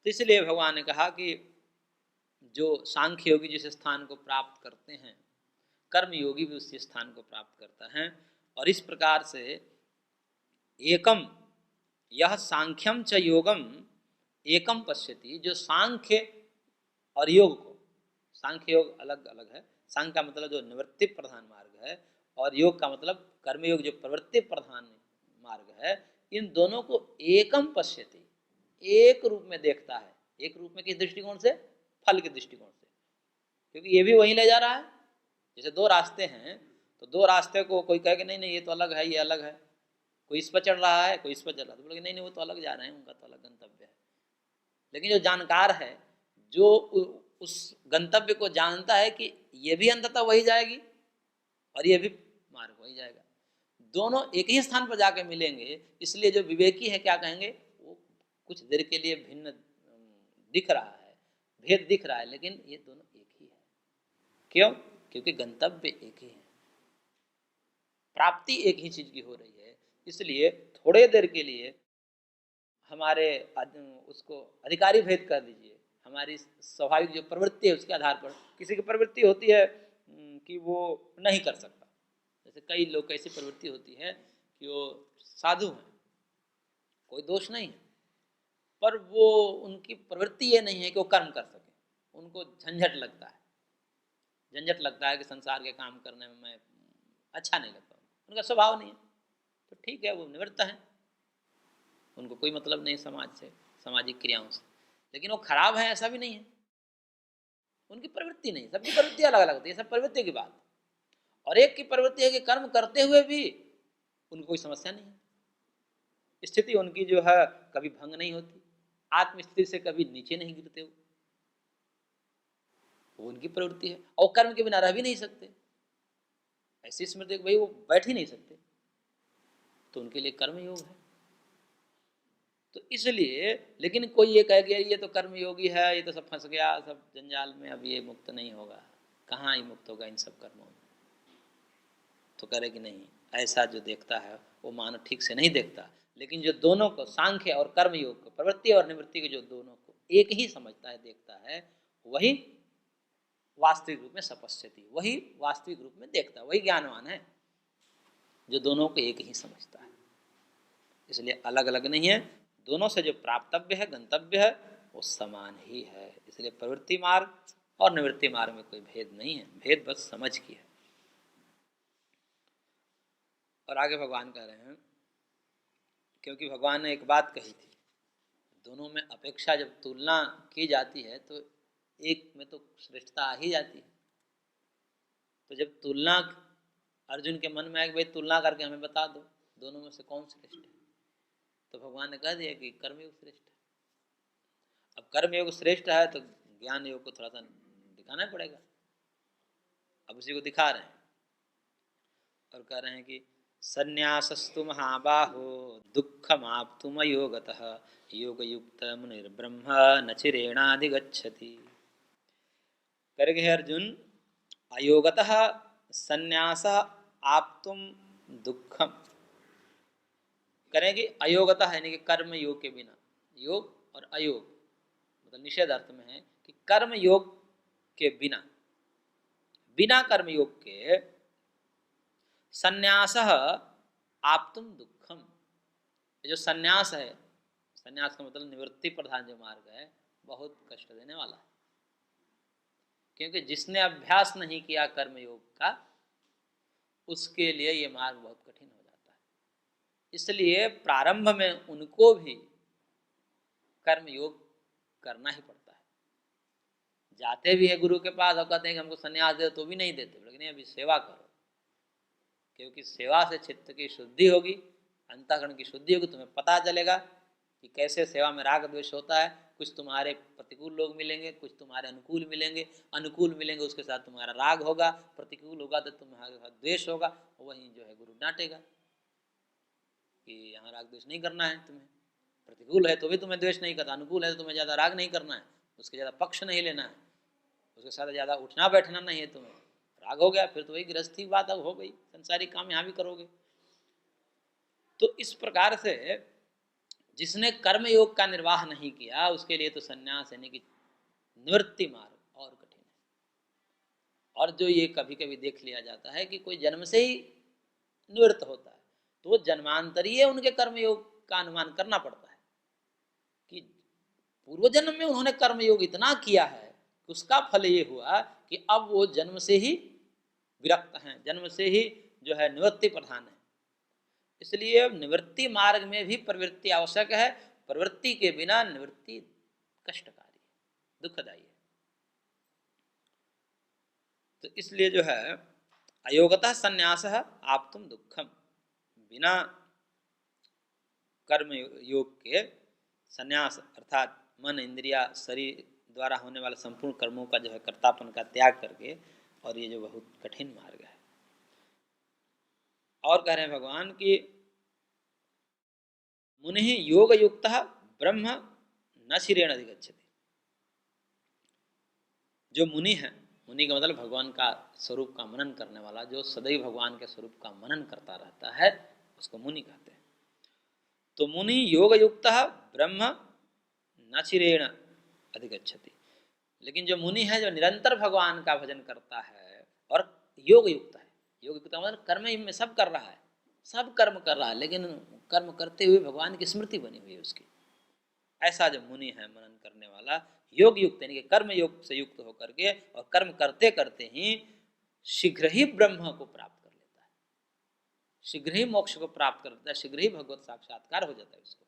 तो इसलिए भगवान ने कहा कि जो सांख्य योगी जिस स्थान को प्राप्त करते हैं, कर्म योगी भी उसी स्थान को प्राप्त करता है। और इस प्रकार से एकम यह सांख्यम च योगम एकम पश्यति, जो सांख्य और योग को, सांख्य योग अलग अलग है, सांख्य का मतलब जो निवृत्ति प्रधान मार्ग है और योग का मतलब कर्मयोग जो प्रवृत्ति प्रधान मार्ग है, इन दोनों को एकम पश्यति, एक रूप में देखता है। एक रूप में किस दृष्टिकोण से? फल के दृष्टिकोण से, क्योंकि ये भी वहीं ले जा रहा है। जैसे दो रास्ते हैं तो दो रास्ते को कोई कहे कि नहीं नहीं ये तो अलग है, ये अलग है, कोई इस पर चढ़ रहा है कोई इस पर चढ़ रहा है, तो बोले नहीं नहीं वो तो अलग जा रहे हैं, उनका तो अलग गंतव्य है। लेकिन जो जानकार है, जो उस गंतव्य को जानता है कि ये भी अंततः वही जाएगी और ये भी मार्ग वही जाएगा, दोनों एक ही स्थान पर जाके मिलेंगे। इसलिए जो विवेकी है क्या कहेंगे, वो कुछ देर के लिए भिन्न दिख रहा है, भेद दिख रहा है, लेकिन ये दोनों एक ही है। क्यों? क्योंकि गंतव्य एक ही है, प्राप्ति एक ही चीज की हो रही है। इसलिए थोड़े देर के लिए हमारे उसको अधिकारी भेद कर दीजिए, हमारी स्वाभाविक जो प्रवृत्ति है उसके आधार पर। किसी की प्रवृत्ति होती है कि वो नहीं कर सकता, जैसे कई लोग की ऐसी प्रवृत्ति होती है कि वो साधु हैं, कोई दोष नहीं है, पर वो उनकी प्रवृत्ति ये नहीं है कि वो कर्म कर सके, उनको झंझट लगता है, झंझट लगता है कि संसार के काम करने में मैं अच्छा नहीं लगता, उनका स्वभाव नहीं है। तो ठीक है, वो निवृत्त है, उनको कोई मतलब नहीं समाज से, सामाजिक क्रियाओं से, लेकिन वो खराब है ऐसा भी नहीं है, उनकी प्रवृत्ति नहीं। सबकी प्रवृत्ति अलग अलग होती है, सब प्रवृत्ति की बात। और एक की प्रवृत्ति है कि कर्म करते हुए भी उनको कोई समस्या नहीं है, स्थिति उनकी जो है कभी भंग नहीं होती, आत्मस्थिति से कभी नीचे नहीं गिरते, वो उनकी प्रवृत्ति है। और कर्म के बिना रह भी नहीं सकते, ऐसी स्मृति भाई वो बैठ ही नहीं सकते, तो उनके लिए कर्म योग है। तो इसलिए, लेकिन कोई ये कह गया ये तो कर्म योगी है, ये तो सब फंस गया सब जंजाल में, अब ये मुक्त नहीं होगा, कहाँ ही मुक्त होगा इन सब कर्मों में। तो करे कि नहीं, ऐसा जो देखता है वो मानव ठीक से नहीं देखता, लेकिन जो दोनों को, सांख्य और कर्म योग को, प्रवृत्ति और निवृत्ति के जो दोनों को एक ही समझता है, देखता है, वही वास्तविक रूप में सपश्यति, वही वास्तविक रूप में देखता है, वही ज्ञानवान है जो दोनों को एक ही समझता है। इसलिए अलग अलग नहीं है, दोनों से जो प्राप्तव्य है, गंतव्य है, वो समान ही है। इसलिए प्रवृत्ति मार्ग और निवृत्ति मार्ग में कोई भेद नहीं है, भेद बस समझ की है। और आगे भगवान कह रहे हैं, क्योंकि भगवान ने एक बात कही थी, दोनों में अपेक्षा जब तुलना की जाती है तो एक में तो श्रेष्ठता आ ही जाती है। तो जब तुलना अर्जुन के मन में आए कि भाई तुलना करके हमें बता दो दोनों में से कौन श्रेष्ठ है, तो भगवान ने कह दिया कि कर्मयोग श्रेष्ठ है। अब कर्मयोग श्रेष्ठ है तो ज्ञान योग को थोड़ा सा दिखाना पड़ेगा, अब उसी को दिखा रहे हैं और कह रहे हैं कि संन्यासस्तु महाबाहो दुःखमाप्तुम योगतः योगयुक्त मुनिर्ब्रह्म न चिरेणाधिगच्छति। करके अर्जुन, अयोगतः संन्यास आप्तुम दुःखम, करेंगे अयोगतः यानी कि कर्म योग के बिना, योग और अयोग मतलब निषेध अर्थ में है कि कर्म योग के बिना, बिना कर्म योग के संन्यास आप्तुम दुःखम। जो संन्यास है, संन्यास का मतलब निवृत्ति प्रधान जो मार्ग है, बहुत कष्ट देने वाला है, क्योंकि जिसने अभ्यास नहीं किया कर्मयोग का उसके लिए ये मार्ग बहुत कठिन हो जाता है। इसलिए प्रारंभ में उनको भी कर्मयोग करना ही पड़ता है। जाते भी है गुरु के पास और कहते हैं कि हमको संन्यास दे, तो भी नहीं देते, लेकिन अभी सेवा करो, क्योंकि सेवा से चित्त की शुद्धि होगी, अंतःकरण की शुद्धि होगी, तुम्हें पता चलेगा कि कैसे सेवा में राग द्वेष होता है। कुछ तुम्हारे प्रतिकूल लोग मिलेंगे, कुछ तुम्हारे अनुकूल मिलेंगे, अनुकूल मिलेंगे उसके साथ तुम्हारा राग होगा, प्रतिकूल होगा तो तुम्हारे साथ द्वेष होगा। वहीं जो है गुरु डांटेगा कि यहाँ राग द्वेष नहीं करना है, तुम्हें प्रतिकूल है तो भी तुम्हें द्वेष नहीं करना, अनुकूल है तो तुम्हें ज़्यादा राग नहीं करना है, उसके ज़्यादा पक्ष नहीं लेना है, उसके साथ ज़्यादा उठना बैठना नहीं है, तुम्हें राग हो गया फिर तो वही गृहस्थी बात अब हो गई, संसारी काम यहाँ भी करोगे। तो इस प्रकार से जिसने कर्म योग का निर्वाह नहीं किया उसके लिए तो संन्यास यानी कि निवृत्ति मार्ग और कठिन है। और जो ये कभी कभी देख लिया जाता है कि कोई जन्म से ही निवृत्त होता है तो वो जन्मांतरीय उनके कर्म योग का अनुमान करना पड़ता है कि पूर्व जन्म में उन्होंने कर्म योग इतना किया है कि उसका फल ये हुआ कि अब वो जन्म से ही विरक्त हैं, जन्म से ही जो है निवृत्ति प्रधान है। इसलिए निवृत्ति मार्ग में भी प्रवृत्ति आवश्यक है, प्रवृत्ति के बिना निवृत्ति कष्टकारी है, दुखदायी है। तो इसलिए जो है अयोगतः संन्यास आप तुम दुखम, बिना कर्म योग के संन्यास अर्थात मन इंद्रिया शरीर द्वारा होने वाले संपूर्ण कर्मों का जो है कर्तापन का त्याग करके, और ये जो बहुत कठिन मार्ग है। और कह रहे हैं भगवान कि मुनि योग युक्त ब्रह्म न शिरेण अधिगच्छति। जो मुनि है, मुनि का मतलब भगवान का स्वरूप का मनन करने वाला, जो सदैव भगवान के स्वरूप का मनन करता रहता है उसको मुनि कहते हैं। तो मुनि योग युक्त ब्रह्म न चिरेण अधिगच्छति। लेकिन जो मुनि है जो निरंतर भगवान का भजन करता है और योग युक्त है, योग युक्त मतलब कर्म में सब कर रहा है, सब कर्म कर रहा है, लेकिन कर्म करते हुए भगवान की स्मृति बनी हुई है उसकी, ऐसा जो मुनि है मनन करने वाला, योग युक्त यानी कि कर्म योग से युक्त होकर के और कर्म करते करते ही शीघ्र ही ब्रह्म को प्राप्त कर लेता है, शीघ्र ही मोक्ष को प्राप्त कर लेता है, शीघ्र ही भगवत साक्षात्कार हो जाता है उसको।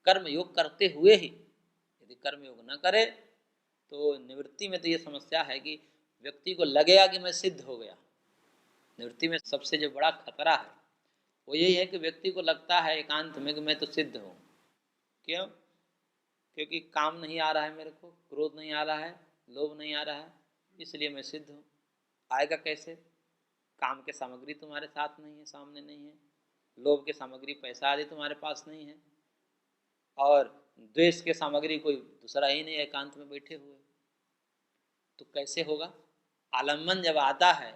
कर्म योग करते हुए ही, यदि कर्म योग न करे तो निवृत्ति में तो ये समस्या है कि व्यक्ति को लगेगा कि मैं सिद्ध हो गया। निवृत्ति में सबसे जो बड़ा खतरा है वो यही है कि व्यक्ति को लगता है एकांत में कि मैं तो सिद्ध हूँ। क्यों? क्योंकि काम नहीं आ रहा है मेरे को, क्रोध नहीं आ रहा है, लोभ नहीं आ रहा है, इसलिए मैं सिद्ध हूँ। आएगा कैसे? काम के सामग्री तुम्हारे साथ नहीं है, सामने नहीं है, लोभ के सामग्री पैसा आदि तुम्हारे पास नहीं है, और द्वेष के सामग्री कोई दूसरा ही नहीं, एकांत में बैठे हुए, तो कैसे होगा? आलम्बन जब आता है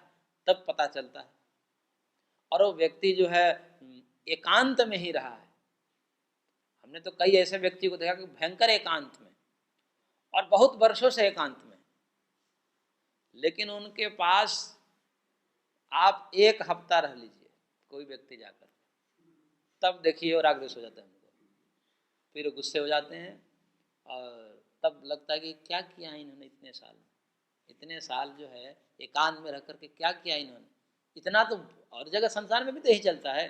तब पता चलता है। और वो व्यक्ति जो है एकांत में ही रहा है। हमने तो कई ऐसे व्यक्ति को देखा कि भयंकर एकांत में और बहुत वर्षों से एकांत में, लेकिन उनके पास आप एक हफ्ता रह लीजिए कोई व्यक्ति जाकर, तब देखिए और आग्रह हो जाता है उनको, फिर गुस्से हो जाते हैं, और तब लगता है कि क्या किया इन्होंने इतने साल, इतने साल जो है एकांत में रह करके क्या किया इन्होंने। इतना तो और जगह संसार में भी तो यही चलता है,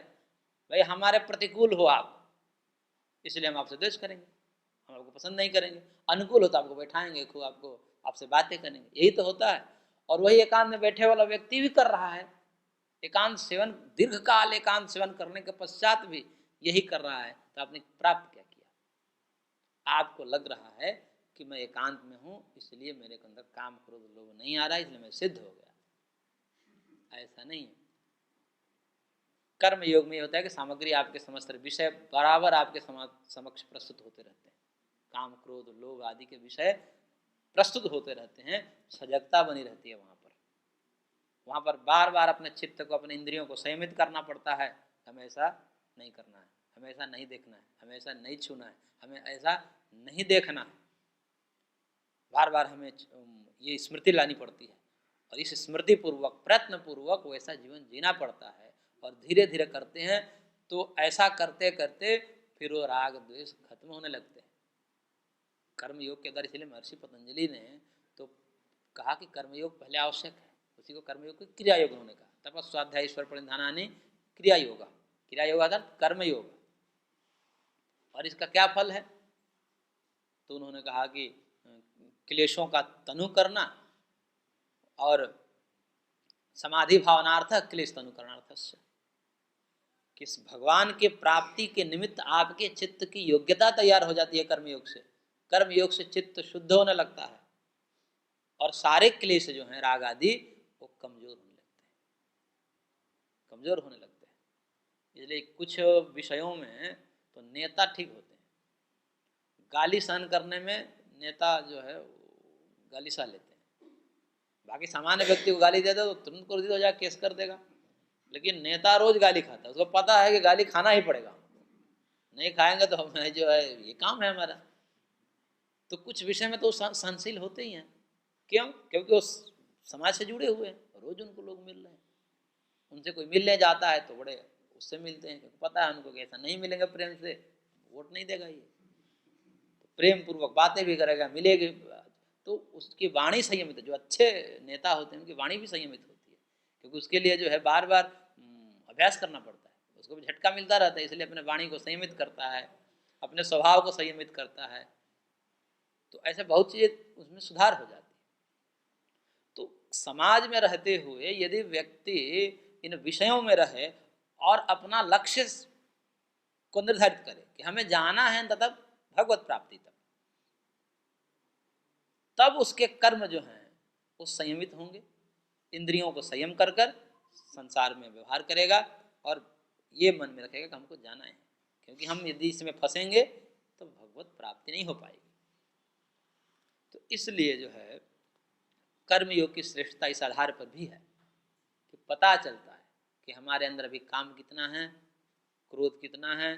भाई हमारे प्रतिकूल हो आप, इसलिए हम आपसे द्वेष करेंगे, हम आपको पसंद नहीं करेंगे, अनुकूल हो तो आपको बैठाएंगे, खूब आपको आपसे बातें करेंगे, यही तो होता है। और वही एकांत में बैठे वाला व्यक्ति भी कर रहा है, एकांत सेवन, दीर्घकाल एकांत सेवन करने के पश्चात भी यही कर रहा है, तो आपने प्राप्त क्या किया? आपको लग रहा है कि मैं एकांत में हूँ इसलिए मेरे के अंदर काम क्रोध लोभ नहीं आ रहा है, इसलिए मैं सिद्ध हो गया। ऐसा नहीं है। कर्म योग में होता है कि सामग्री आपके समस्त विषय बराबर आपके समक्ष प्रस्तुत होते रहते हैं, काम क्रोध लोभ आदि के विषय प्रस्तुत होते रहते हैं, सजगता बनी रहती है वहाँ पर बार बार अपने चित्त को, अपने इंद्रियों को संयमित करना पड़ता है। हमें ऐसा नहीं करना है, हमें ऐसा नहीं देखना है, हमें ऐसा नहीं छूना है, हमें ऐसा नहीं देखना है, बार बार हमें ये स्मृति लानी पड़ती है, और इस स्मृति पूर्वक प्रयत्न पूर्वक वैसा जीवन जीना पड़ता है। और धीरे धीरे करते हैं तो ऐसा करते करते फिर वो राग द्वेष खत्म होने लगते हैं। कर्मयोग के द्वारा, इसलिए महर्षि पतंजलि ने तो कहा कि कर्मयोग पहले आवश्यक है, उसी को कर्मयोग को क्रिया योग उन्होंने कहा। तपस स्वाध्याय ईश्वर परिधानानि क्रिया योगा, क्रिया योग अर्थात कर्मयोग। और इसका क्या फल है? तो उन्होंने कहा कि क्लेशों का तनु करना और समाधि भावनार्थ क्लेश तनु करनार्थ, किस भगवान के प्राप्ति के निमित्त आपके चित्त की योग्यता तैयार हो जाती है कर्मयोग से। कर्मयोग से चित्त शुद्ध होने लगता है और सारे क्लेश जो हैं राग आदि वो कमजोर होने लगते हैं, कमजोर होने लगते हैं। इसलिए कुछ विषयों में तो नेता ठीक होते हैं, गाली सहन करने में नेता जो है गाली सह लेते हैं। बाकी सामान्य व्यक्ति को गाली दे दो तो तुरंत क्रोधित हो जाए, केस कर देगा, लेकिन नेता रोज गाली खाता है, उसको पता है कि गाली खाना ही पड़ेगा, नहीं खाएंगे तो हमें जो है ये काम है हमारा। तो कुछ विषय में तो सहनशील होते ही हैं। क्यों? क्योंकि वो समाज से जुड़े हुए हैं, रोज उनको लोग मिल रहे हैं। उनसे कोई मिलने जाता है तो बड़े उससे मिलते हैं, क्योंकि पता है उनको कि ऐसा नहीं मिलेंगे प्रेम से वोट नहीं देगा ये। तो प्रेम पूर्वक बातें भी करेगा, मिलेगी तो उसकी वाणी संयमित है। जो अच्छे नेता होते हैं उनकी वाणी भी संयमित होती है, क्योंकि उसके लिए जो है बार बार अभ्यास करना पड़ता है, उसको भी झटका मिलता रहता है, इसलिए अपने वाणी को संयमित करता है, अपने स्वभाव को संयमित करता है। तो ऐसे बहुत चीज़ें उसमें सुधार हो जाती है। तो समाज में रहते हुए यदि व्यक्ति इन विषयों में रहे और अपना लक्ष्य को निर्धारित करे कि हमें जाना है तथा भगवत प्राप्ति तक, तब उसके कर्म जो हैं वो संयमित होंगे। इंद्रियों को संयम कर कर संसार में व्यवहार करेगा और ये मन में रखेगा कि हमको जाना है, क्योंकि हम यदि इसमें फंसेंगे तो भगवत प्राप्ति नहीं हो पाएगी। तो इसलिए जो है कर्मयोग की श्रेष्ठता इस आधार पर भी है कि पता चलता है कि हमारे अंदर अभी काम कितना है, क्रोध कितना है,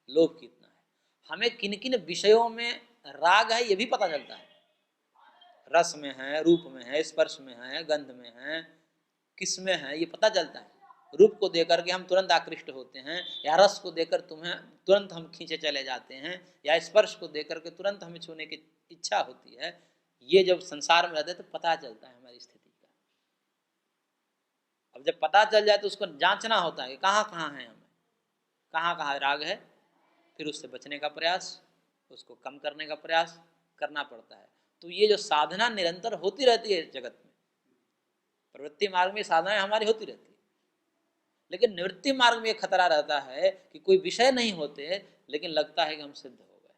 लोभ कितना है, हमें किन किन विषयों में राग है ये भी पता चलता है। रस में है, रूप में है, स्पर्श में है, गंध में है, किस में है ये पता चलता है। रूप को देकर के हम तुरंत आकृष्ट होते हैं, या रस को देकर तुम्हें तुरंत हम खींचे चले जाते हैं, या स्पर्श को देकर के तुरंत हमें छूने की इच्छा होती है। ये जब संसार में रहते हैं तो पता चलता है हमारी स्थिति का। अब जब पता चल जाए तो उसको जांचना होता है कि कहाँ कहाँ है, हमें कहाँ कहाँ राग है, फिर उससे बचने का प्रयास, उसको कम करने का प्रयास करना पड़ता है। तो ये जो साधना निरंतर होती रहती है जगत में, प्रवृत्ति मार्ग में साधनाएं हमारी होती रहती है, लेकिन निवृत्ति मार्ग में ये खतरा रहता है कि कोई विषय नहीं होते लेकिन लगता है कि हम सिद्ध हो गए।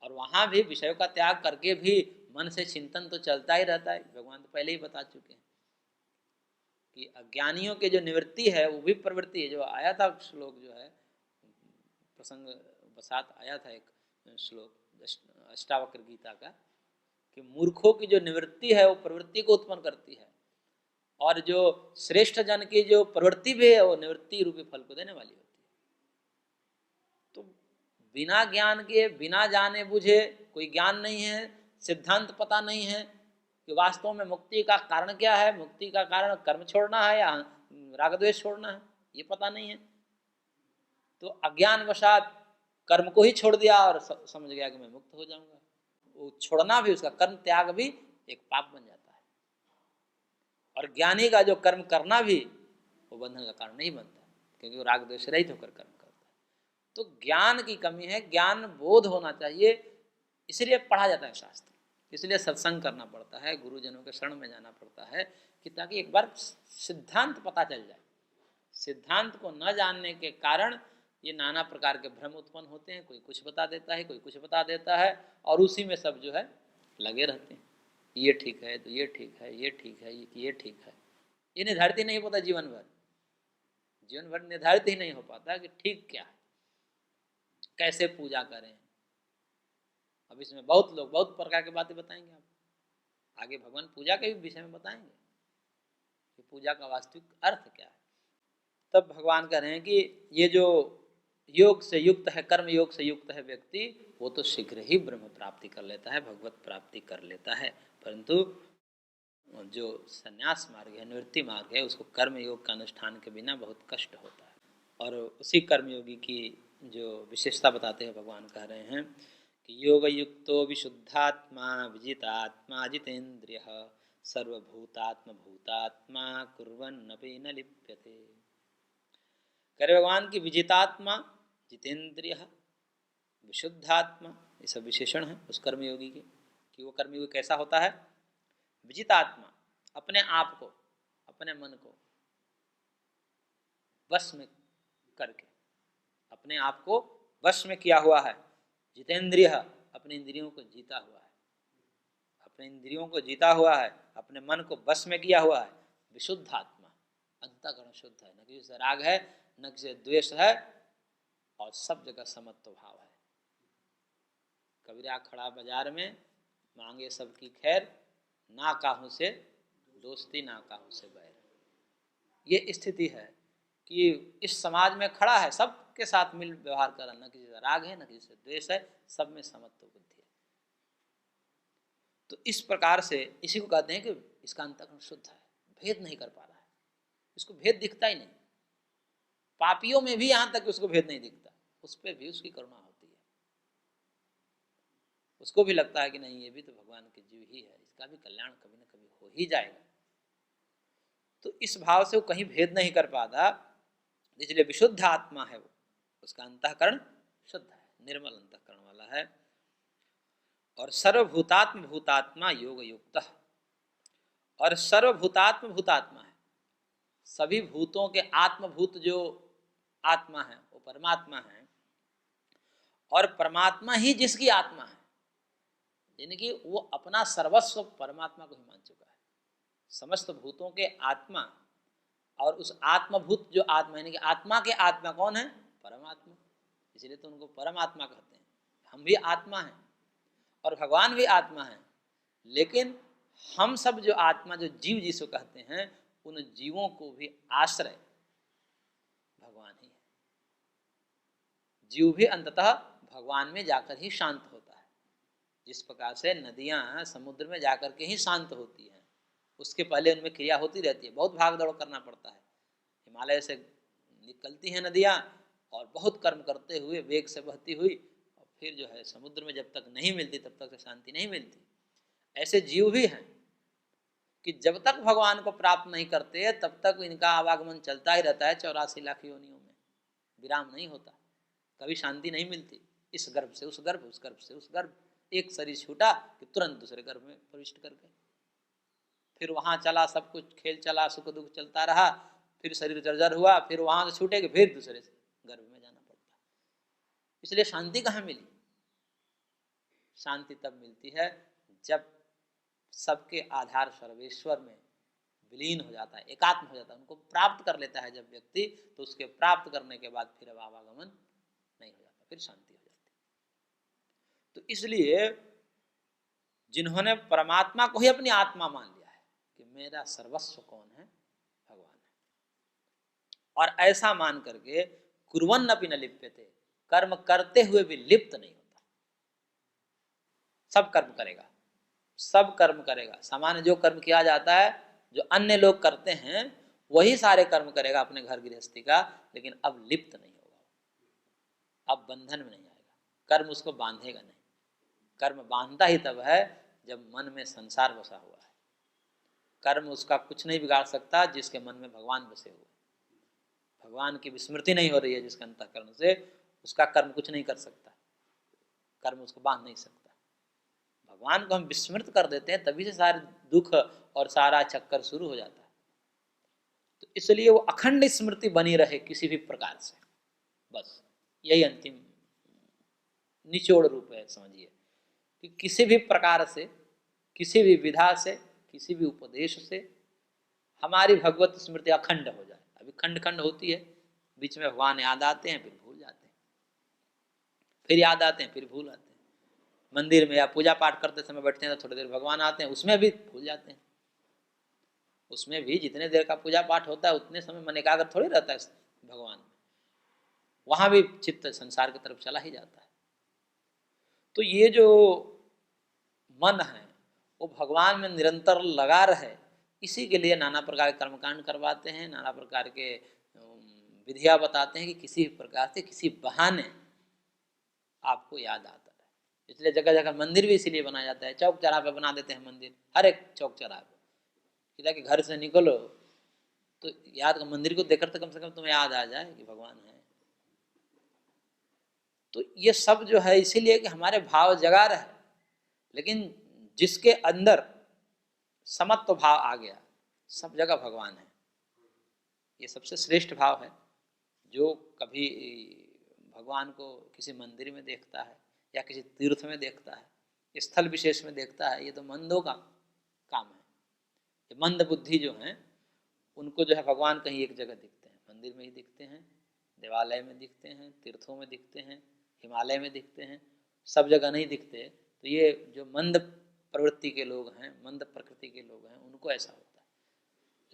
और वहां भी विषयों का त्याग करके भी मन से चिंतन तो चलता ही रहता है। भगवान तो पहले ही बता चुके हैं कि अज्ञानियों के जो निवृत्ति है वो भी प्रवृत्ति है। जो आया था श्लोक जो है प्रसंग बसात आया था एक श्लोक अष्टावक्र गीता का, कि मूर्खों की जो निवृत्ति है वो प्रवृत्ति को उत्पन्न करती है, और जो श्रेष्ठ जन की जो प्रवृत्ति भी है वो निवृत्ति रूपी फल को देने वाली होती है। तो बिना ज्ञान के, बिना जाने बुझे, कोई ज्ञान नहीं है, सिद्धांत पता नहीं है कि वास्तव में मुक्ति का कारण क्या है, मुक्ति का कारण कर्म छोड़ना है या राग द्वेष छोड़ना है, ये पता नहीं है, तो अज्ञान वशात कर्म को ही छोड़ दिया और समझ गया कि मैं मुक्त हो जाऊंगा। वो छोड़ना भी, उसका कर्म त्याग भी एक पाप बन जाता है। और ज्ञानी का जो कर्म करना भी वो बंधन का कारण नहीं बनता, क्योंकि वो राग द्वेष रहित होकर कर्म करता है। तो ज्ञान की कमी है, ज्ञान बोध होना चाहिए, इसलिए पढ़ा जाता है शास्त्र, इसलिए सत्संग करना पड़ता है, गुरुजनों के शरण में जाना पड़ता है, कि ताकि एक बार सिद्धांत पता चल जाए। सिद्धांत को न जानने के कारण ये नाना प्रकार के भ्रम उत्पन्न होते हैं। कोई कुछ बता देता है, कोई कुछ बता देता है, और उसी में सब जो है लगे रहते हैं। ये ठीक है तो ये ठीक है, ये ठीक है, ये ठीक है, ये निर्धारित ही नहीं होता। जीवन भर निर्धारित ही नहीं हो पाता कि ठीक क्या है, कैसे पूजा करें। अब इसमें बहुत लोग बहुत प्रकार की बातें बताएंगे, आप आगे भगवान पूजा के भी विषय में बताएंगे कि पूजा का वास्तविक अर्थ क्या है। तब भगवान कह रहे हैं कि ये जो योग से युक्त है, कर्म योग से युक्त है व्यक्ति, वो तो शीघ्र ही ब्रह्म प्राप्ति कर लेता है, भगवत प्राप्ति कर लेता है। परंतु जो संन्यास मार्ग है, निवृत्ति मार्ग है, उसको कर्म योग का अनुष्ठान के बिना बहुत कष्ट होता है। और उसी कर्मयोगी की जो विशेषता बताते हैं भगवान कह रहे हैं कि योग युक्तो विशुद्धात्मा विजितात्मा जितेन्द्रिय सर्वभूतात्म भूतात्मा कुर्वन्नपि न लिप्यते। करे भगवान की विजितात्मा, जितेन्द्रिय, विशुद्धात्मा, ये सब विशेषण है उस कर्मयोगी के, कि वो कर्मयोगी कैसा होता है। विजितात्मा, अपने आप को, अपने मन को वश में करके, अपने आप को वश में किया हुआ है। जितेंद्रिय, अपने इंद्रियों को जीता हुआ है, अपने इंद्रियों को जीता हुआ है, अपने मन को वश में किया हुआ है। विशुद्धात्मा, अंतःकरण शुद्ध है, न किसी से राग है, न किसी से द्वेष है, और सब जगह समत्व भाव है। कबीरा खड़ा बाजार में, मांगे सबकी खैर, ना काहू से दोस्ती ना काहू से बैर। ये स्थिति है कि इस समाज में खड़ा है, सबके सबके साथ मिल व्यवहार कर रहा, न किसी से राग है न किसी से द्वेष है, सब में समत्व बुद्धि है। तो इस प्रकार से इसी को कहते हैं कि इसका अंतःकरण शुद्ध है, भेद नहीं कर पा रहा है, इसको भेद दिखता ही नहीं। पापियों में भी यहाँ तक उसको भेद नहीं दिखता, उस पर भी उसकी करुणा होती है, उसको भी लगता है कि नहीं ये भी तो भगवान के जीव ही है, इसका भी कल्याण कभी न कभी हो ही जाएगा। तो इस भाव से वो कहीं भेद नहीं कर पाता, इसलिए विशुद्ध आत्मा है वो, उसका अंतःकरण शुद्ध है, निर्मल अंतःकरण वाला है। और सर्वभूतात्म भूतात्मा योग युक्त, और सर्वभूतात्म भूतात्मा है, सभी भूतों के आत्मभूत जो आत्मा है वो परमात्मा है, और परमात्मा ही जिसकी आत्मा है, यानी कि वो अपना सर्वस्व परमात्मा को ही मान चुका है। समस्त भूतों के आत्मा और उस आत्मभूत जो आत्मा, यानी कि आत्मा के आत्मा कौन है? परमात्मा, इसलिए तो उनको परमात्मा कहते हैं। हम भी आत्मा हैं और भगवान भी आत्मा है, लेकिन हम सब जो आत्मा, जो जीव जिसको कहते हैं, उन जीवों को भी आश्रय भगवान ही है। जीव भी अंततः भगवान में जाकर ही शांत होता है। जिस प्रकार से नदियां समुद्र में जाकर के ही शांत होती हैं, उसके पहले उनमें क्रिया होती रहती है, बहुत भाग दौड़ करना पड़ता है। हिमालय से निकलती हैं नदियां और बहुत कर्म करते हुए वेग से बहती हुई, और फिर जो है समुद्र में जब तक नहीं मिलती तब तक शांति नहीं मिलती। ऐसे जीव भी हैं कि जब तक भगवान को प्राप्त नहीं करते तब तक इनका आवागमन चलता ही रहता है, 84 लाख योनियों में विराम नहीं होता, कभी शांति नहीं मिलती। इस गर्भ से उस गर्भ, उस गर्भ से उस गर्भ, एक शरीर छूटा कि तुरंत दूसरे गर्भ में प्रविष्ट कर गए, फिर वहाँ चला, सब कुछ खेल चला, सुख दुख चलता रहा, फिर शरीर जर्जर हुआ, फिर वहाँ से छूटे कि फिर दूसरे गर्भ में जाना पड़ता। इसलिए शांति कहाँ मिली? शांति तब मिलती है जब सबके आधार सर्वेश्वर में विलीन हो जाता है, एकात्म हो जाता है, उनको प्राप्त कर लेता है जब व्यक्ति, तो उसके प्राप्त करने के बाद फिर अब आवागमन नहीं हो जाता, फिर शांति हो जाती। तो इसलिए जिन्होंने परमात्मा को ही अपनी आत्मा मान लिया है कि मेरा सर्वस्व कौन है? भगवान है, और ऐसा मान करके कुर्वन्नपि न लिप्यते, कर्म करते हुए भी लिप्त नहीं होता, सब कर्म करेगा, सब कर्म करेगा। सामान्य जो कर्म किया जाता है, जो अन्य लोग करते हैं, वही सारे कर्म करेगा अपने घर गृहस्थी का, लेकिन अब लिप्त नहीं होगा, अब बंधन में नहीं आएगा, कर्म उसको बांधेगा नहीं। कर्म बांधता ही तब है जब मन में संसार बसा हुआ है। कर्म उसका कुछ नहीं बिगाड़ सकता जिसके मन में भगवान बसे हुए, भगवान की विस्मृति नहीं हो रही है जिसके अंतःकरण से, उसका कर्म कुछ नहीं कर सकता, कर्म उसको बांध नहीं सकता। भगवान को हम विस्मृत कर देते हैं, तभी से सारे दुख और सारा चक्कर शुरू हो जाता है। तो इसलिए वो अखंड स्मृति बनी रहे किसी भी प्रकार से, बस यही अंतिम निचोड़ रूप है, समझिए कि किसी भी प्रकार से, किसी भी विधा से, किसी भी उपदेश से हमारी भगवत स्मृति अखंड हो जाए। अभी खंड खंड होती है, बीच में भगवान याद आते हैं, फिर भूल जाते हैं, फिर याद आते हैं, फिर भूल आते हैं। मंदिर में या पूजा पाठ करते समय बैठते हैं तो थोड़ी देर भगवान आते हैं, उसमें भी भूल जाते हैं। उसमें भी जितने देर का पूजा पाठ होता है उतने समय मन एकाग्र थोड़ी रहता है भगवान में, वहां भी चित्त संसार की तरफ चला ही जाता है। तो ये जो मन है वो भगवान में निरंतर लगा रहे, इसी के लिए नाना प्रकार के कर्मकांड करवाते हैं, नाना प्रकार के विधियां बताते हैं कि किसी प्रकार से, किसी बहाने आपको याद आता है। इसलिए जगह जगह मंदिर भी इसीलिए बनाया जाता है, चौक चौराहे पे बना देते हैं मंदिर, हर एक चौक चौराहे पे, ताकि घर से निकलो तो याद, मंदिर को देखकर तो कम से कम तुम्हें याद आ जाए कि भगवान है। तो ये सब जो है इसीलिए कि हमारे भाव जगा रहे, लेकिन जिसके अंदर समत्व भाव आ गया, सब जगह भगवान है, ये सबसे श्रेष्ठ भाव है। जो कभी भगवान को किसी मंदिर में देखता है या किसी तीर्थ में देखता है, स्थल विशेष में देखता है, ये तो मंदों का काम है। ये मंद बुद्धि जो हैं उनको जो है भगवान कहीं एक जगह दिखते हैं, मंदिर में ही दिखते हैं, देवालय में दिखते हैं, तीर्थों में दिखते हैं, हिमालय में दिखते हैं, सब जगह नहीं दिखते। तो ये जो मंद प्रवृत्ति के लोग हैं, मंद प्रकृति के लोग हैं, उनको ऐसा होता है।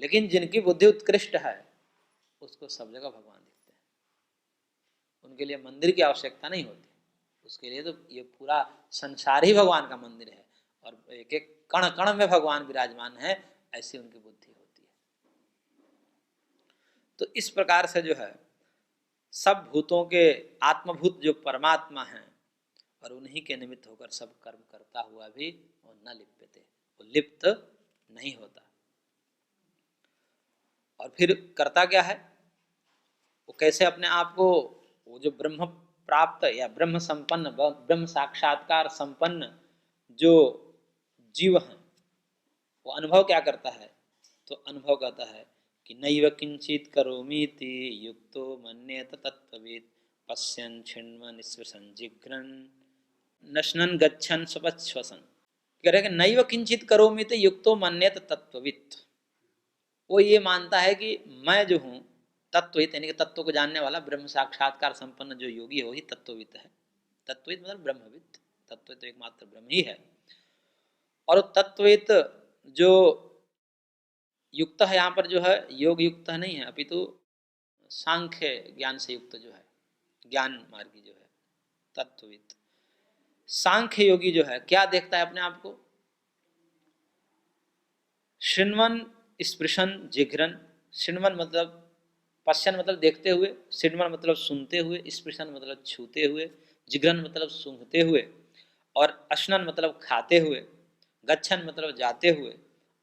लेकिन जिनकी बुद्धि उत्कृष्ट है उसको सब जगह भगवान दिखते हैं, उनके लिए मंदिर की आवश्यकता नहीं होती। उसके लिए तो ये पूरा संसार ही भगवान का मंदिर है और एक एक कण कण में भगवान विराजमान है, ऐसी उनकी बुद्धि होती है। तो इस प्रकार से जो है सब भूतों के आत्मभूत जो परमात्मा हैं और उन्हीं के निमित्त होकर सब कर्म करता हुआ भी वो न लिप्यते, वो लिप्त नहीं होता। और फिर करता क्या है, वो कैसे अपने आप को, वो जो ब्रह्म प्राप्त या ब्रह्म संपन्न, ब्रह्म साक्षात्कार संपन्न जो जीव हैं, वो अनुभव क्या करता है, तो अनुभव करता है कि नैव किंचित करोमीति युक्तो मन्येत तत्त्ववित् पश्यन् छिण्वन् स्पृशन् जिघ्रन् नश्नन् गच्छन् स्वपश्वसन्। कह रहे कि नैव किंचित करोमीति युक्तो मन्येत तत्त्ववित्, वो ये मानता है कि मैं जो हूँ तत्ववित्, यानी कि तत्व को जानने वाला ब्रह्म साक्षात्कार संपन्न जो योगी है वही तत्ववित् है। तत्ववित् मतलब ब्रह्मवित्, तत्ववित् तो एकमात्र ब्रह्म ही है। और तत्ववित् जो युक्त है, यहाँ पर जो है योग युक्त नहीं है, अपितु सांख्य ज्ञान से युक्त जो है, ज्ञान मार्गी जो है तत्ववित्। सांख्य योगी जो है क्या देखता है अपने आप को, शृण्वन् स्पृशन् जिघ्रन्, शृण्वन् मतलब पश्यन् मतलब देखते हुए, शृण्वन् मतलब सुनते हुए, स्पृशन् मतलब छूते हुए, जिघ्रन् मतलब सूंघते हुए, और अश्नन् मतलब खाते हुए, गच्छन् मतलब जाते हुए,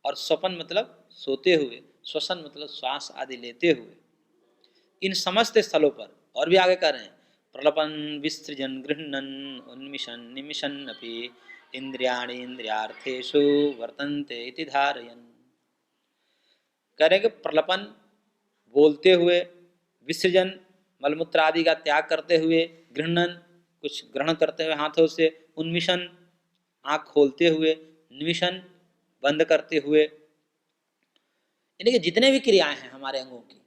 और स्वपन मतलब सोते हुए, श्वसन मतलब श्वास आदि लेते हुए, इन समस्त स्थलों पर। और भी आगे कर रहे हैं, प्रलपन विसृजन गृह्णन उन्मिशन निमिशन अपि इंद्रियाणि इंद्रियार्थेषु वर्तन्ते इति धारयन्। कह रहे कि प्रलपन बोलते हुए, विसर्जन मलमूत्र आदि का त्याग करते हुए, गृह्णन कुछ ग्रहण करते हुए हाथों से, उन्मिशन आँख खोलते हुए, निमिशन बंद करते हुए, यानी कि जितने भी क्रियाएं हैं हमारे अंगों की,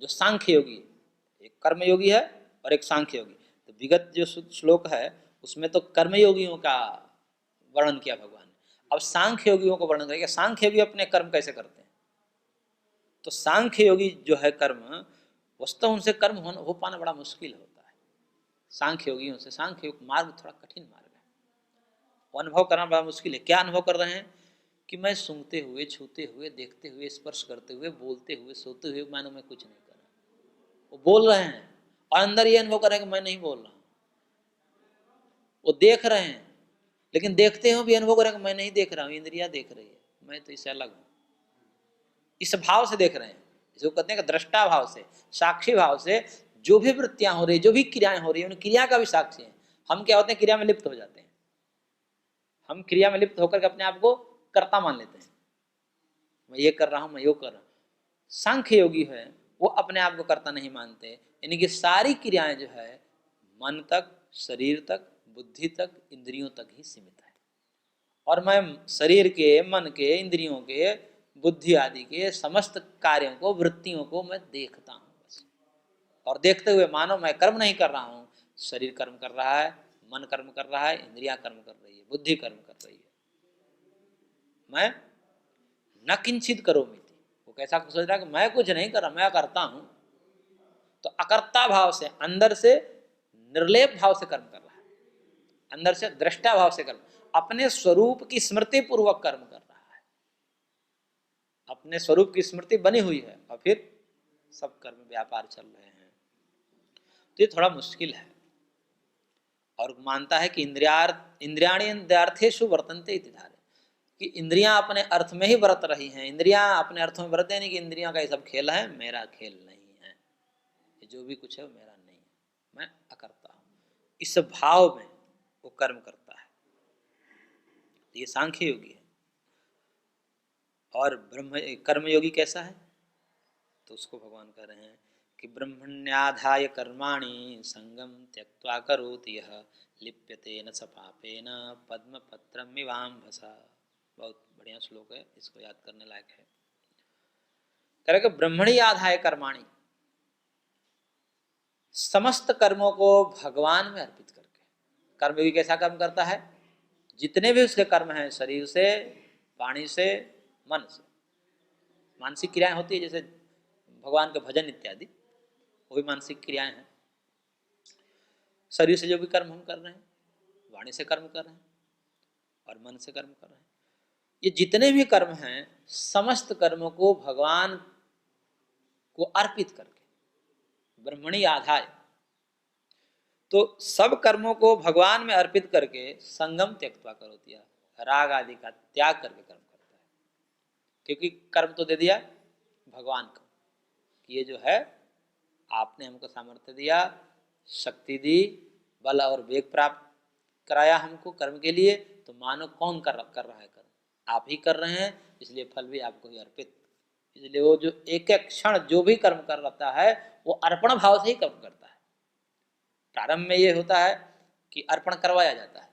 जो सांख्य योगी, एक कर्म योगी है और एक सांख्य योगी। तो विगत जो श्लोक है उसमें तो कर्म योगियों का वर्णन किया भगवान ने, अब सांख्य योगियों को वर्णन करेंगे। सांख्य योगी अपने कर्म कैसे करते हैं, तो सांख्य योगी जो है कर्म, वस्तु उनसे कर्म हो पाना बड़ा मुश्किल होता है सांख्य योगियों से। सांख्य योग मार्ग थोड़ा कठिन मार्ग है, वो अनुभव करना बड़ा मुश्किल है। क्या अनुभव कर रहे हैं कि मैं सूंघते हुए, छूते हुए, देखते हुए, स्पर्श करते हुए, बोलते हुए, सोते हुए, मानो मैं कुछ नहीं कर रहा। वो बोल रहे हैं और अंदर ये अनुभव कर रहे हैं कि मैं नहीं बोल रहा। वो देख रहे हैं लेकिन देखते हुए भी अनुभव कर रहे हैं कि मैं नहीं देख रहा हूँ, इंद्रियां देख रही है, मैं तो इससे अलग हूँ। इस भाव से देख रहे हैं, इसको कहते हैं कि दृष्टा भाव से, साक्षी भाव से जो भी वृत्तियां हो रही, जो भी क्रियाएं हो रही है, उन क्रिया का भी साक्षी है। हम क्या होते हैं, क्रिया में लिप्त हो जाते हैं। हम क्रिया में लिप्त होकर के अपने आप को कर्ता मान लेते हैं, मैं ये कर रहा हूं, मैं यो कर रहा हूं। सांख्य योगी है वो अपने आप को कर्ता नहीं मानते, यानी कि सारी क्रियाएं जो है मन तक, शरीर तक, बुद्धि तक, इंद्रियों तक ही सीमित है। और मैं शरीर के, मन के, इंद्रियों के, बुद्धि आदि के समस्त कार्यों को, वृत्तियों को मैं देखता हूँ बस। और देखते हुए मानो मैं कर्म नहीं कर रहा हूँ, शरीर कर्म कर रहा है, मन कर्म कर रहा है, इंद्रियां कर्म कर रही है, बुद्धि कर्म कर रही है। मैं न किंचित करोमीति, वो कैसा सोच रहा है कि मैं कुछ नहीं कर रहा, मैं करता हूँ। तो अकर्ता भाव से, अंदर से निर्लेप भाव से कर्म कर रहा है, अंदर से दृष्टा भाव से कर्म, अपने स्वरूप की स्मृति पूर्वक कर्म कर रहा है। अपने स्वरूप की स्मृति बनी हुई है और फिर सब कर्म व्यापार चल रहे हैं। तो ये थोड़ा मुश्किल है। और मानता है कि इंद्रियाणि इंद्रियार्थेषु वर्तन्ते इति धारयन्, कि इंद्रियां अपने अर्थ में ही बरत रही हैं। इंद्रियां अपने अर्थों में बरते नहीं कि इंद्रियों का ये सब खेल है, मेरा खेल नहीं है, ये जो भी कुछ है वो मेरा नहीं है, मैं अकर्ता हूँ। इस भाव में वो कर्म करता है, ये सांख्य योगी है। और ब्रह्म कर्मयोगी कैसा है, तो उसको भगवान कह रहे हैं कि ब्रह्मण्याधाय कर्माणि संगम त्यक्त्वा करोति यः लिप्यते न स पापेन पद्मपत्रमिवाम्भसा। बहुत बढ़िया श्लोक है, इसको याद करने लायक है। कह रहे कि ब्रह्मणी आधाय कर्माणि, समस्त कर्मों को भगवान में अर्पित करके। कर्मयोगी कैसा कर्म करता है, जितने भी उसके कर्म हैं, शरीर से, वाणी से, मन से, मानसिक क्रियाएं होती है जैसे भगवान के भजन इत्यादि, वो भी मानसिक क्रियाएं हैं। शरीर से जो भी कर्म हम कर रहे हैं, वाणी से कर्म कर रहे हैं और मन से कर्म कर रहे हैं, ये जितने भी कर्म हैं समस्त कर्मों को भगवान को अर्पित करके ब्रह्मणि आधाय, तो सब कर्मों को भगवान में अर्पित करके संगम त्यक्त्वा करोति, राग आदि का त्याग करके कर्म करता है। क्योंकि कर्म तो दे दिया भगवान को कि ये जो है आपने हमको सामर्थ्य दिया, शक्ति दी, बल और वेग प्राप्त कराया हमको कर्म के लिए, तो मानो कौन कर रहा है कर्म, आप ही कर रहे हैं, इसलिए फल भी आपको ही अर्पित। इसलिए वो जो एक एक क्षण जो भी कर्म कर रहा है वो अर्पण भाव से ही कर्म करता है। प्रारंभ में ये होता है कि अर्पण करवाया जाता है,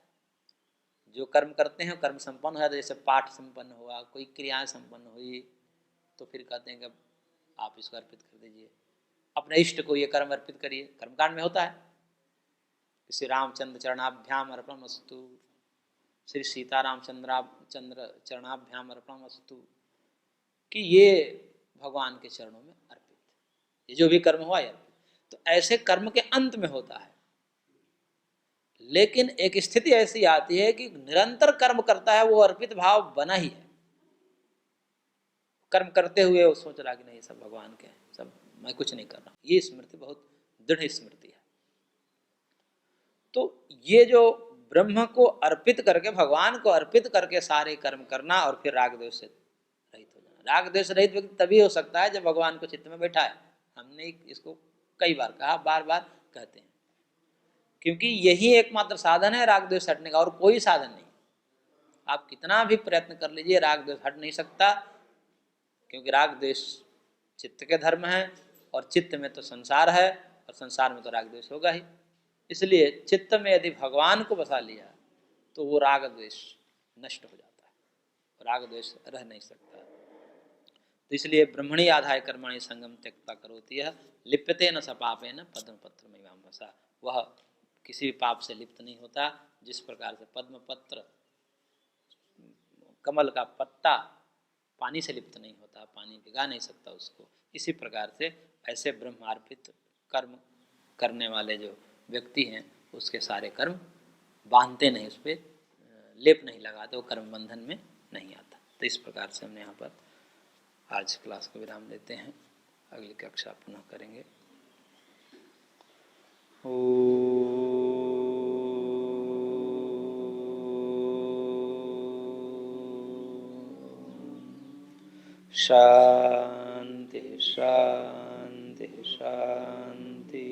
जो कर्म करते हैं कर्म संपन्न हो जाता है, जैसे पाठ संपन्न हुआ, कोई क्रियाएं संपन्न हुई, तो फिर कहते हैं कि आप इसको अर्पित कर दीजिए, अपने इष्ट को ये कर्म अर्पित करिए। कर्मकांड में होता है, श्री रामचंद्र चरणाभ्याम अर्पणमस्तु, श्री चंद्र चरणाभ्याम अर्पणमस्तु, कि ये भगवान के चरणों में अर्पित, ये जो भी कर्म हुआ यार, तो ऐसे कर्म के अंत में होता है। लेकिन एक स्थिति ऐसी आती है कि निरंतर कर्म करता है, वो अर्पित भाव बना ही है। कर्म करते हुए वो सोच रहा कि नहीं सब भगवान के हैं, सब मैं कुछ नहीं कर रहा। ये स्मृति बहुत दृढ़ स्मृति है। तो ये जो ब्रह्म को अर्पित करके, भगवान को अर्पित करके सारे कर्म करना और फिर राग द्वेष से रहित हो जाना। राग द्वेष रहित व्यक्ति तभी हो सकता है जब भगवान को चित्त में बैठा है। हमने इसको कई बार कहा, बार बार कहते हैं, क्योंकि यही एकमात्र साधन है राग द्वेष हटने का, और कोई साधन नहीं। आप कितना भी प्रयत्न कर लीजिए, राग द्वेष हट नहीं सकता, क्योंकि राग द्वेष चित्त के धर्म है, और चित्त में तो संसार है, और संसार में तो राग द्वेष होगा ही। इसलिए चित्त में यदि भगवान को बसा लिया तो वो राग द्वेष नष्ट हो जाता है, राग द्वेष रह नहीं सकता। तो इसलिए ब्रह्मणि आधाय कर्मणि संगम त्यक्त्वा करोति, यह लिप्यते न स पापेन पद्मपत्र मीमांसा, वह किसी भी पाप से लिप्त नहीं होता। जिस प्रकार से पद्मपत्र, कमल का पत्ता पानी से लिप्त नहीं होता, पानी भिगा नहीं सकता उसको, इसी प्रकार से ऐसे ब्रह्मार्पित कर्म करने वाले जो व्यक्ति हैं उसके सारे कर्म बांधते नहीं, उस पर लेप नहीं लगाते, वो कर्म बंधन में नहीं आता। तो इस प्रकार से हमने यहाँ पर आज क्लास को विराम देते हैं, अगली कक्षा पुनः करेंगे। शांति शांति शांति।